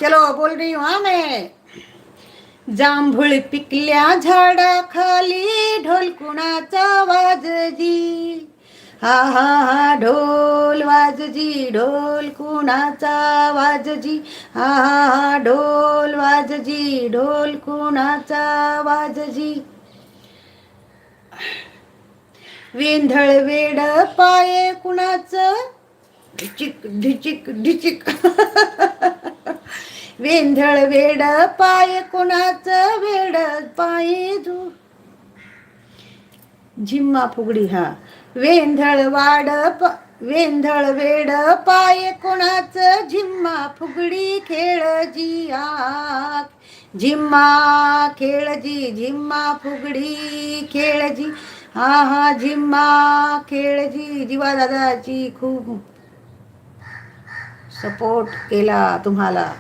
चलो बोल रही हूँ हाँ मैं. जांभूळ पिकल्या झाडाखाली ढोल कुणाचा वाजजी. हा हा हा ढोल वाजजी ढोल कुणाचा वाजजी. हा हा हा ढोल वाजजी ढोल कुणाचा वाजजी. वेंधळ वेड पाये कुणाचं ढिचिक ढिचिक ढिचिक. वेंधळ वेड पाय कुणाचं वेड पाय झिम्मा फुगडी. हा वेंधळ वेड पाय कुणाचं झिम्मा फुगडी खेळजी. झिम्मा खेळजी झिम्मा फुगडी खेळजी. हा हा झिम्मा खेळजी. जीवा दादाची खूप सपोर्ट केला तुम्हाला.